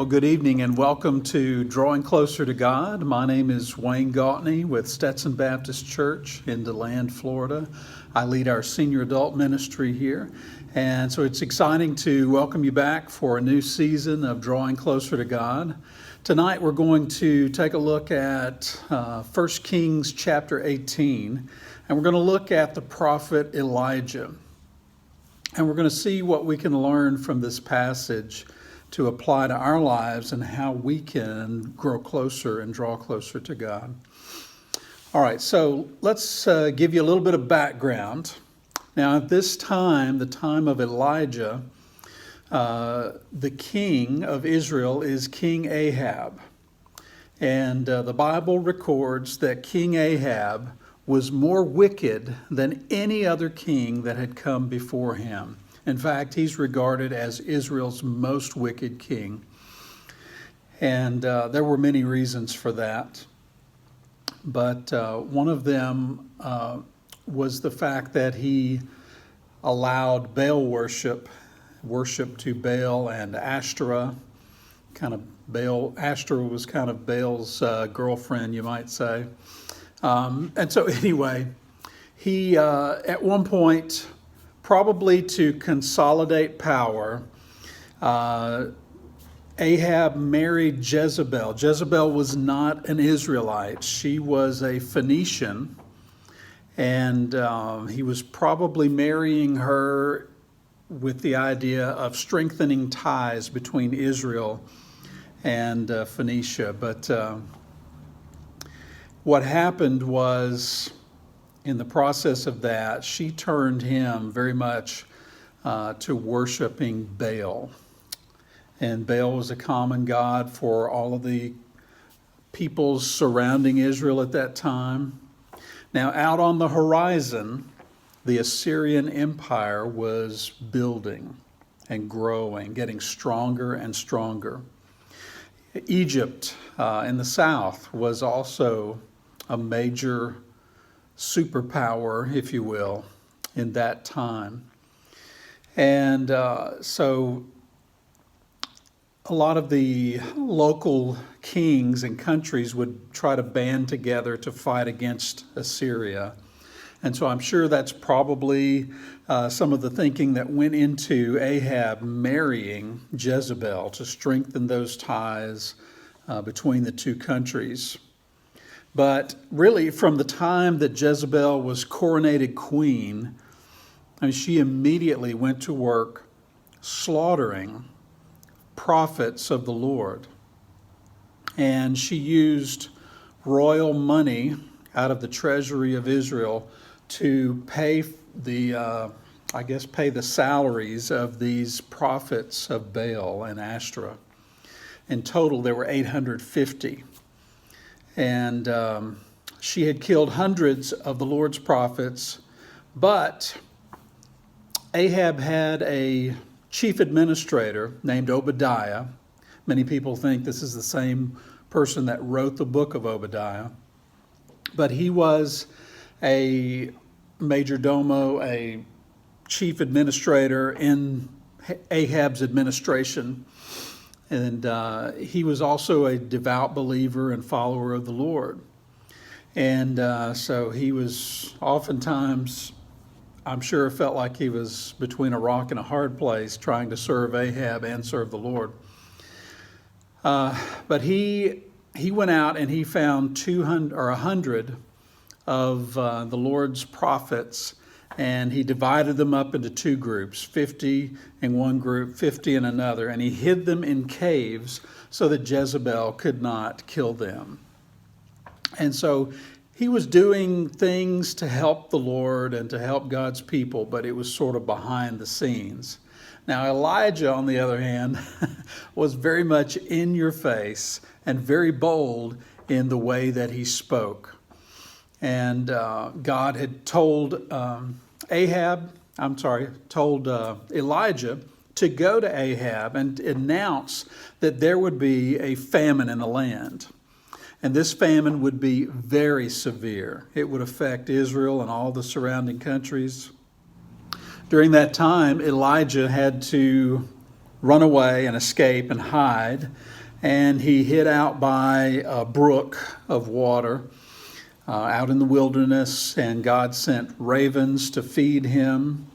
Well, good evening and welcome to Drawing Closer to God. My name is Wayne Gautney with Stetson Baptist Church in DeLand, Florida. I lead our senior adult ministry here. And so it's exciting to welcome you back for a new season of Drawing Closer to God. Tonight we're going to take a look at 1 Kings chapter 18, and we're going to look at the prophet Elijah. And we're going to see what we can learn from this passage to apply to our lives and how we can grow closer and draw closer to God. All right, so let's give you a little bit of background. Now, at this time, the time of Elijah, the king of Israel is King Ahab. And the Bible records that King Ahab was more wicked than any other king that had come before him. In fact, he's regarded as Israel's most wicked king. And there were many reasons for that. But one of them was the fact that he allowed Baal worship to Baal and Ashtoreth. Ashtoreth was kind of Baal's girlfriend, you might say. And so anyway, he at one point, probably to consolidate power, Ahab married Jezebel. Jezebel was not an Israelite. She was a Phoenician, and he was probably marrying her with the idea of strengthening ties between Israel and Phoenicia. But what happened was, in the process of that, she turned him very much to worshiping Baal. And Baal was a common god for all of the peoples surrounding Israel at that time. Now, out on the horizon, the Assyrian Empire was building and growing, getting stronger and stronger. Egypt in the south was also a major superpower, if you will, in that time. And so a lot of the local kings and countries would try to band together to fight against Assyria. And so I'm sure that's probably some of the thinking that went into Ahab marrying Jezebel to strengthen those ties between the two countries. But really, from the time that Jezebel was coronated queen, she immediately went to work slaughtering prophets of the Lord. And she used royal money out of the treasury of Israel to pay the salaries of these prophets of Baal and Ashtoreth. In total, there were 850. And she had killed hundreds of the Lord's prophets, but Ahab had a chief administrator named Obadiah. Many people think this is the same person that wrote the book of Obadiah. But he was a major domo, a chief administrator in Ahab's administration. And he was also a devout believer and follower of the Lord. And so he was oftentimes, I'm sure, felt like he was between a rock and a hard place trying to serve Ahab and serve the Lord. But he went out and he found 100 of the Lord's prophets, and he divided them up into two groups, 50 in one group, 50 in another, and he hid them in caves so that Jezebel could not kill them. And so he was doing things to help the Lord and to help God's people, but it was sort of behind the scenes. Now, Elijah, on the other hand, was very much in your face and very bold in the way that he spoke. And God had told Elijah to go to Ahab and announce that there would be a famine in the land. And this famine would be very severe. It would affect Israel and all the surrounding countries. During that time, Elijah had to run away and escape and hide. And he hid out by a brook of water out in the wilderness, and God sent ravens to feed him.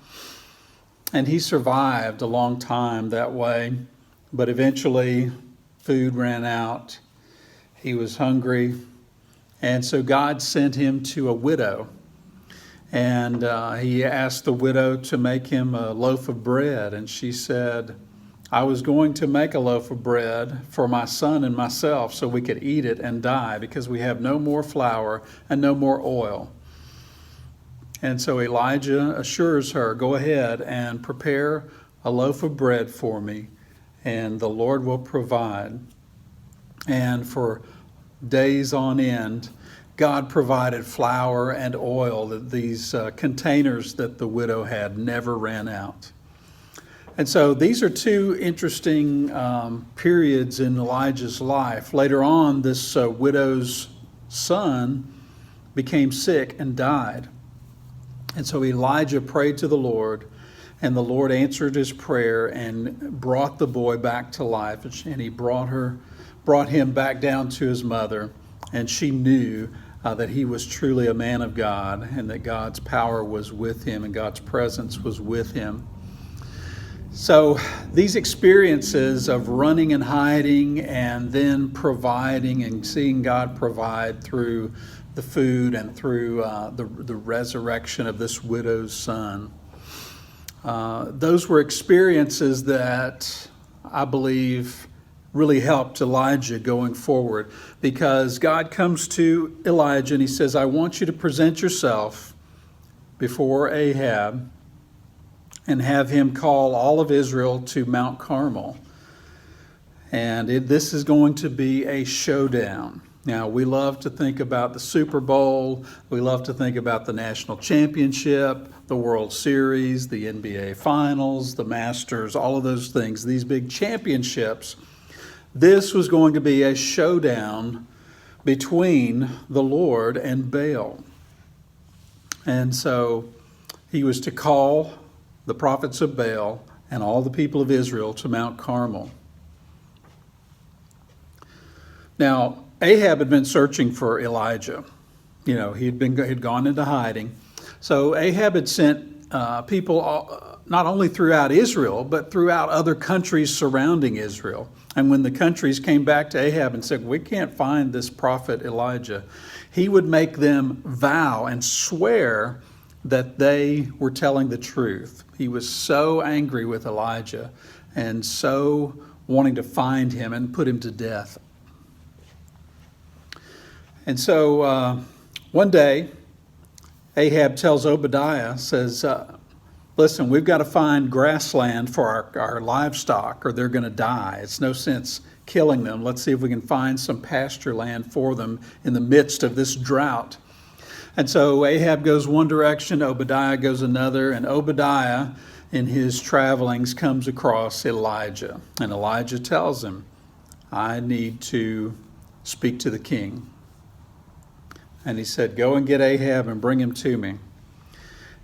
And he survived a long time that way, but eventually food ran out. He was hungry, and so God sent him to a widow. And he asked the widow to make him a loaf of bread, and she said, I was going to make a loaf of bread for my son and myself so we could eat it and die, because we have no more flour and no more oil. And so Elijah assures her, go ahead and prepare a loaf of bread for me, and the Lord will provide. And for days on end, God provided flour and oil, that these containers that the widow had never ran out. And so these are two interesting periods in Elijah's life. Later on, this widow's son became sick and died. And so Elijah prayed to the Lord, and the Lord answered his prayer and brought the boy back to life. And he brought him back down to his mother, and she knew that he was truly a man of God, and that God's power was with him and God's presence was with him. So these experiences of running and hiding and then providing and seeing God provide through the food and through the resurrection of this widow's son, those were experiences that I believe really helped Elijah going forward, because God comes to Elijah and he says, I want you to present yourself before Ahab and have him call all of Israel to Mount Carmel. And this is going to be a showdown. Now, we love to think about the Super Bowl. We love to think about the national championship, the World Series, the NBA Finals, the Masters, all of those things, these big championships. This was going to be a showdown between the Lord and Baal. And so he was to call the prophets of Baal and all the people of Israel to Mount Carmel. Now, Ahab had been searching for Elijah. You know, he had gone into hiding. So Ahab had sent people not only throughout Israel, but throughout other countries surrounding Israel. And when the countries came back to Ahab and said, we can't find this prophet Elijah, he would make them vow and swear that they were telling the truth. He was so angry with Elijah and so wanting to find him and put him to death. And so one day, Ahab tells Obadiah, says, listen, we've got to find grassland for our livestock or they're going to die. It's no sense killing them. Let's see if we can find some pasture land for them in the midst of this drought. And so Ahab goes one direction, Obadiah goes another, and Obadiah in his travelings comes across Elijah. And Elijah tells him, I need to speak to the king. And he said, go and get Ahab and bring him to me.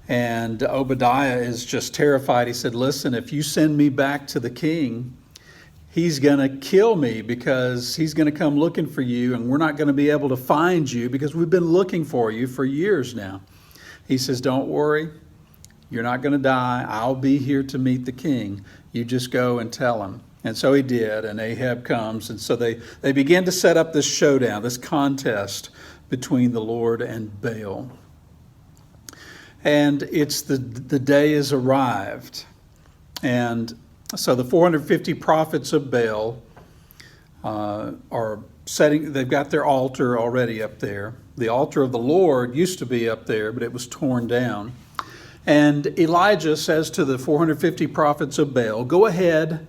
And Obadiah is just terrified. He said, listen, if you send me back to the king, he's going to kill me, because he's going to come looking for you and we're not going to be able to find you because we've been looking for you for years now. He says, don't worry. You're not going to die. I'll be here to meet the king. You just go and tell him. And so he did, and Ahab comes. And so they begin to set up this showdown, this contest between the Lord and Baal. And it's the day has arrived. And so the 450 prophets of Baal are setting, they've got their altar already up there. The altar of the Lord used to be up there, but it was torn down. And Elijah says to the 450 prophets of Baal, go ahead,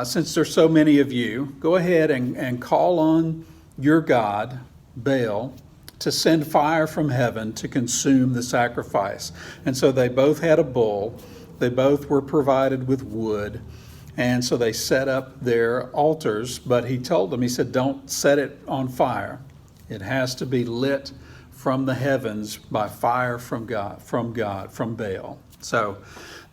since there's so many of you, go ahead and call on your God, Baal, to send fire from heaven to consume the sacrifice. And so they both had a bull. They both were provided with wood. And so they set up their altars, but he told them, he said, don't set it on fire. It has to be lit from the heavens by fire from Baal. So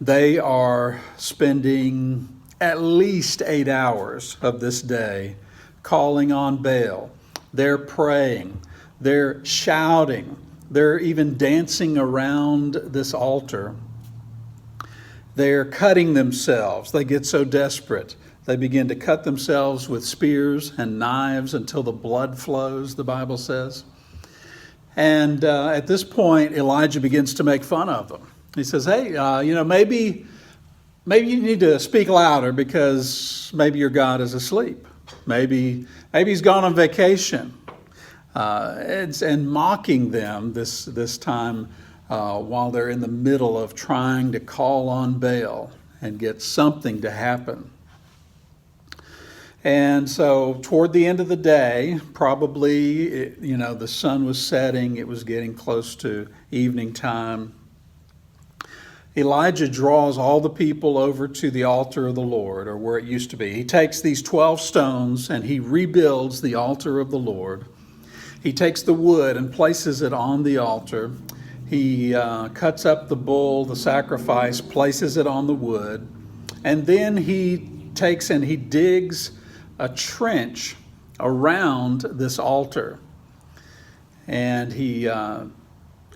they are spending at least 8 hours of this day calling on Baal. They're praying, they're shouting, they're even dancing around this altar. They're cutting themselves. They get so desperate. They begin to cut themselves with spears and knives until the blood flows, the Bible says. And at this point, Elijah begins to make fun of them. He says, hey, maybe you need to speak louder because maybe your God is asleep. Maybe he's gone on vacation. And mocking them this time while they're in the middle of trying to call on Baal and get something to happen. And so toward the end of the day, probably, the sun was setting, it was getting close to evening time. Elijah draws all the people over to the altar of the Lord, or where it used to be. He takes these 12 stones and he rebuilds the altar of the Lord. He takes the wood and places it on the altar. He cuts up the bull, the sacrifice, places it on the wood. And then he takes and he digs a trench around this altar. And he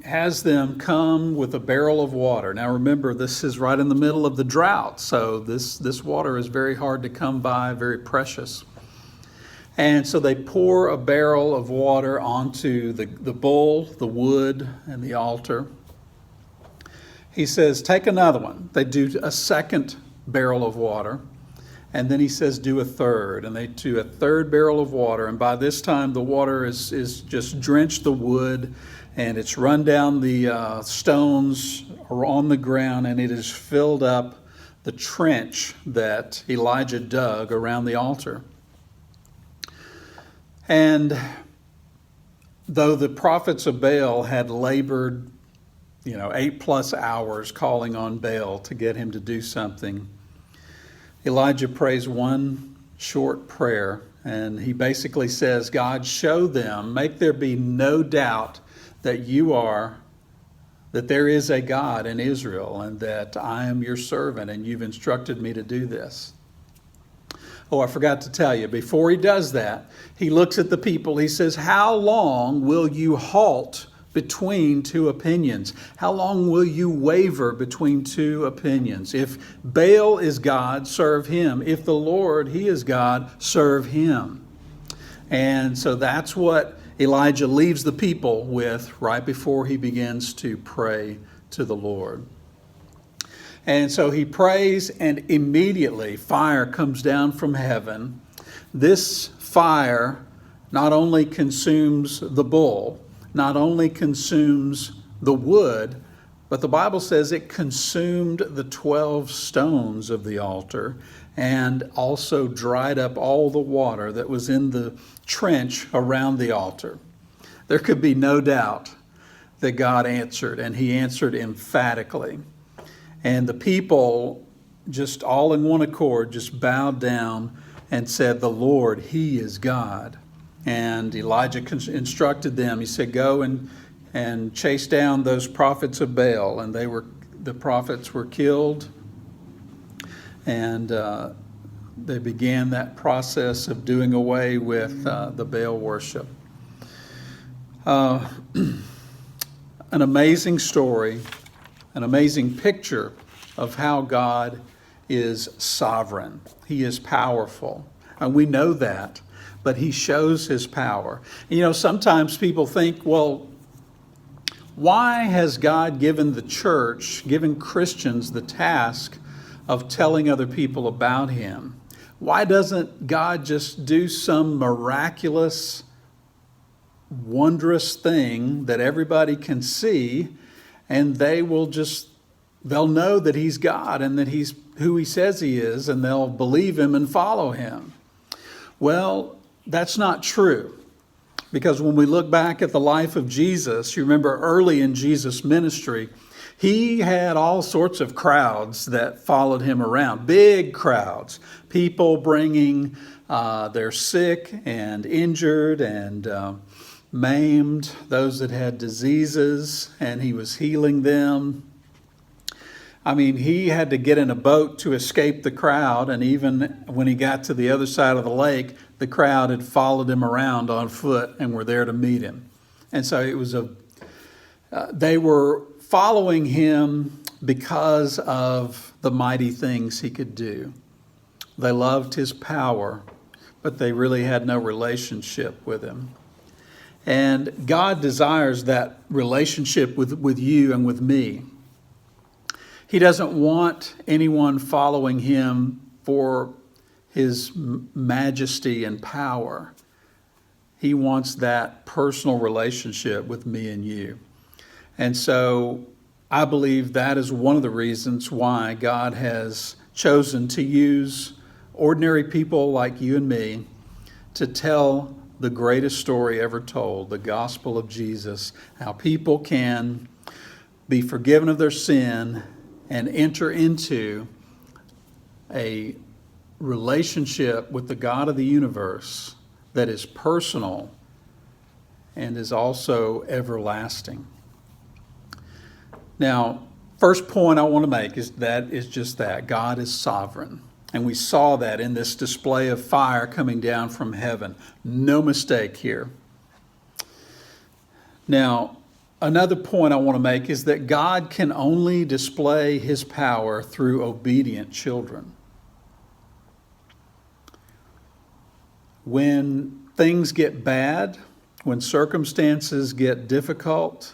has them come with a barrel of water. Now remember, this is right in the middle of the drought, so this water is very hard to come by, very precious. And so they pour a barrel of water onto the bull, the wood, and the altar. He says, take another one. They do a second barrel of water. And then he says, do a third. And they do a third barrel of water. And by this time, the water is just drenched the wood, and it's run down the stones or on the ground, and it has filled up the trench that Elijah dug around the altar. And though the prophets of Baal had labored, 8+ hours calling on Baal to get him to do something, Elijah prays one short prayer, and he basically says, God, show them, make there be no doubt that there is a God in Israel, and that I am your servant, and you've instructed me to do this. Oh, I forgot to tell you, before he does that, he looks at the people. He says, how long will you halt between two opinions? How long will you waver between two opinions? If Baal is God, serve him. If the Lord, he is God, serve him. And so that's what Elijah leaves the people with right before he begins to pray to the Lord. And so he prays, and immediately fire comes down from heaven. This fire not only consumes the bull, not only consumes the wood, but the Bible says it consumed the 12 stones of the altar and also dried up all the water that was in the trench around the altar. There could be no doubt that God answered, and he answered emphatically. And the people, just all in one accord, just bowed down and said, the Lord, he is God. And Elijah instructed them. He said, go and chase down those prophets of Baal. And the prophets were killed. And they began that process of doing away with the Baal worship. An amazing story, an amazing picture of how God is sovereign. He is powerful. And we know that, but he shows his power. Sometimes people think, well, why has God given the church, given Christians the task of telling other people about him? Why doesn't God just do some miraculous, wondrous thing that everybody can see, and they'll know that he's God and that he's who he says he is, and they'll believe him and follow him? Well, that's not true. Because when we look back at the life of Jesus, you remember early in Jesus' ministry, he had all sorts of crowds that followed him around, big crowds, people bringing their sick and injured and maimed, those that had diseases, and he was healing them. I mean, he had to get in a boat to escape the crowd, and even when he got to the other side of the lake, the crowd had followed him around on foot and were there to meet him. And so it was they were following him because of the mighty things he could do. They loved his power, but they really had no relationship with him. And God desires that relationship with you and with me. He doesn't want anyone following him for his majesty and power. He wants that personal relationship with me and you. And so I believe that is one of the reasons why God has chosen to use ordinary people like you and me to tell the greatest story ever told, the gospel of Jesus, how people can be forgiven of their sin and enter into a relationship with the God of the universe that is personal and is also everlasting. Now, first point I want to make is just that God is sovereign. And we saw that in this display of fire coming down from heaven. No mistake here. Now, another point I want to make is that God can only display his power through obedient children. When things get bad, when circumstances get difficult,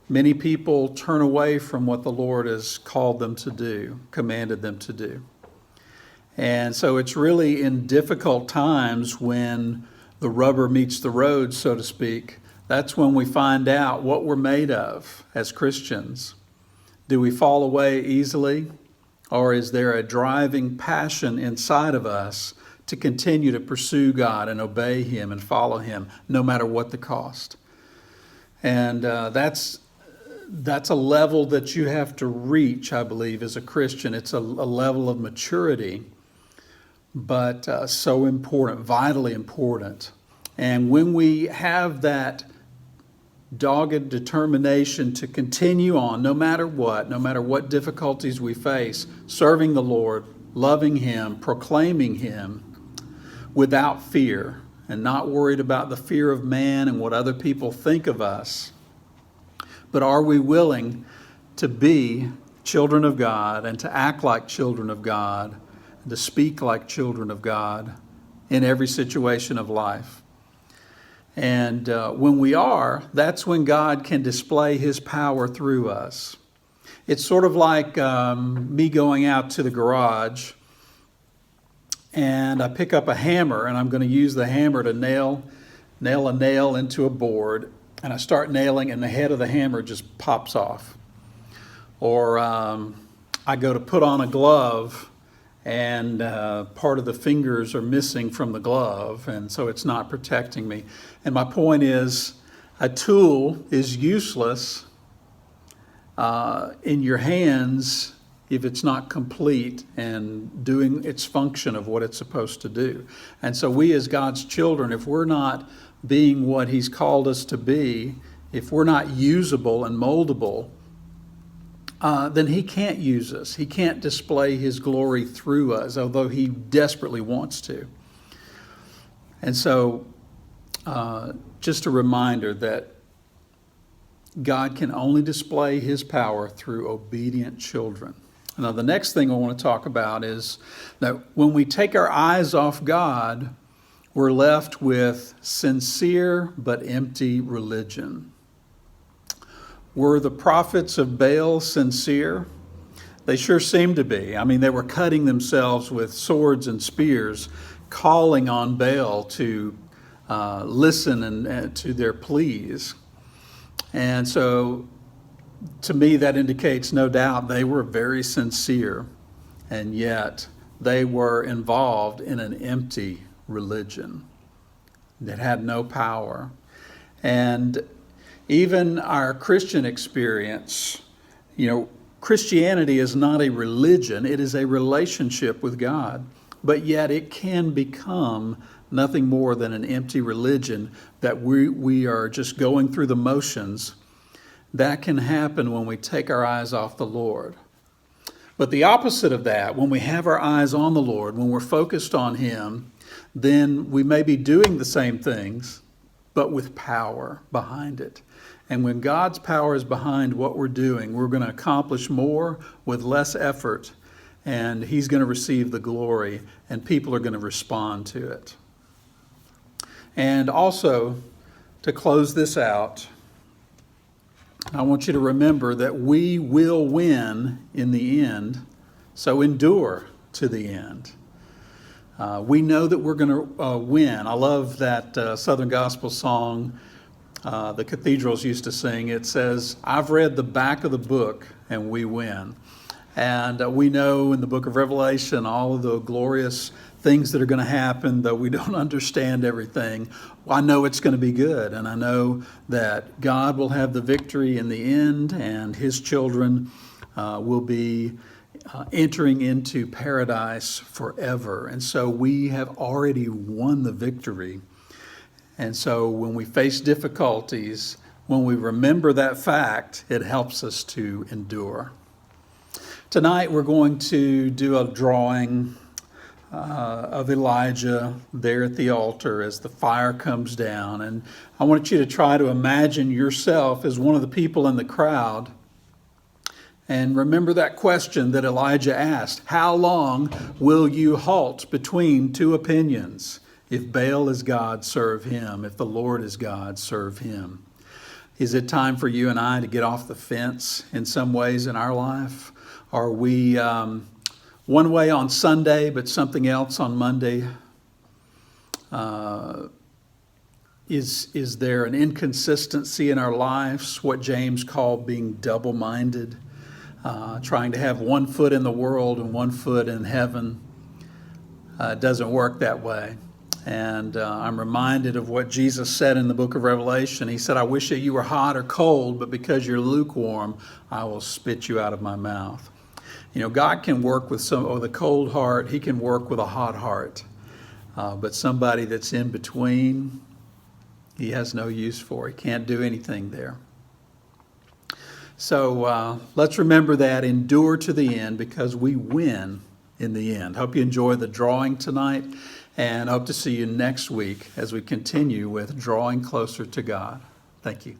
many people turn away from what the Lord has called them to do, commanded them to do. And so it's really in difficult times when the rubber meets the road, so to speak. That's when we find out what we're made of as Christians. Do we fall away easily? Or is there a driving passion inside of us to continue to pursue God and obey him and follow him, no matter what the cost? And that's a level that you have to reach, I believe, as a Christian. It's a level of maturity, but so important, vitally important. And when we have that dogged determination to continue on, no matter what difficulties we face, serving the Lord, loving him, proclaiming him without fear, and not worried about the fear of man and what other people think of us, but are we willing to be children of God and to act like children of God, and to speak like children of God in every situation of life? And when we are, that's when God can display his power through us. It's sort of like me going out to the garage and I pick up a hammer and I'm going to use the hammer to nail a nail into a board, and I start nailing and the head of the hammer just pops off. Or I go to put on a glove and part of the fingers are missing from the glove, and so it's not protecting me. And my point is, a tool is useless in your hands if it's not complete and doing its function of what it's supposed to do. And so we as God's children, if we're not being what he's called us to be, if we're not usable and moldable, then he can't use us. He can't display his glory through us, although he desperately wants to. And so just a reminder that God can only display his power through obedient children. Now, the next thing I want to talk about is that when we take our eyes off God, we're left with sincere but empty religion. Were the prophets of Baal sincere? They sure seemed to be. I mean, they were cutting themselves with swords and spears, calling on Baal to listen and to their pleas. And so, to me, that indicates no doubt they were very sincere, and yet they were involved in an empty religion that had no power. And even our Christian experience, Christianity is not a religion, it is a relationship with God. But yet it can become nothing more than an empty religion that we are just going through the motions, That can happen when we take our eyes off the Lord. But the opposite of that, when we have our eyes on the Lord, when we're focused on Him, then we may be doing the same things, but with power behind it. And when God's power is behind what we're doing, we're going to accomplish more with less effort, and He's going to receive the glory, and people are going to respond to it. And also, to close this out, I want you to remember that we will win in the end, so endure to the end. We know that we're going to win. I love that Southern Gospel song the cathedrals used to sing. It says, "I've read the back of the book and we win." And we know in the book of Revelation all of the glorious things that are going to happen, though we don't understand everything. I know it's going to be good, and I know that God will have the victory in the end, and His children will be entering into paradise forever. And so we have already won the victory. And so when we face difficulties, when we remember that fact, it helps us to endure. Tonight we're going to do a drawing of Elijah there at the altar as the fire comes down. And I want you to try to imagine yourself as one of the people in the crowd. And remember that question that Elijah asked: how long will you halt between two opinions? If Baal is God, serve him. If the Lord is God, serve him. Is it time for you and I to get off the fence in some ways in our life? Are we one way on Sunday, but something else on Monday? Is there an inconsistency in our lives, what James called being double-minded, trying to have one foot in the world and one foot in heaven? It doesn't work that way. And I'm reminded of what Jesus said in the book of Revelation. He said, "I wish that you were hot or cold, but because you're lukewarm, I will spit you out of my mouth." You know, God can work with a cold heart. He can work with a hot heart. But somebody that's in between, He has no use for. He can't do anything there. So let's remember that. Endure to the end, because we win in the end. Hope you enjoy the drawing tonight, and hope to see you next week as we continue with drawing closer to God. Thank you.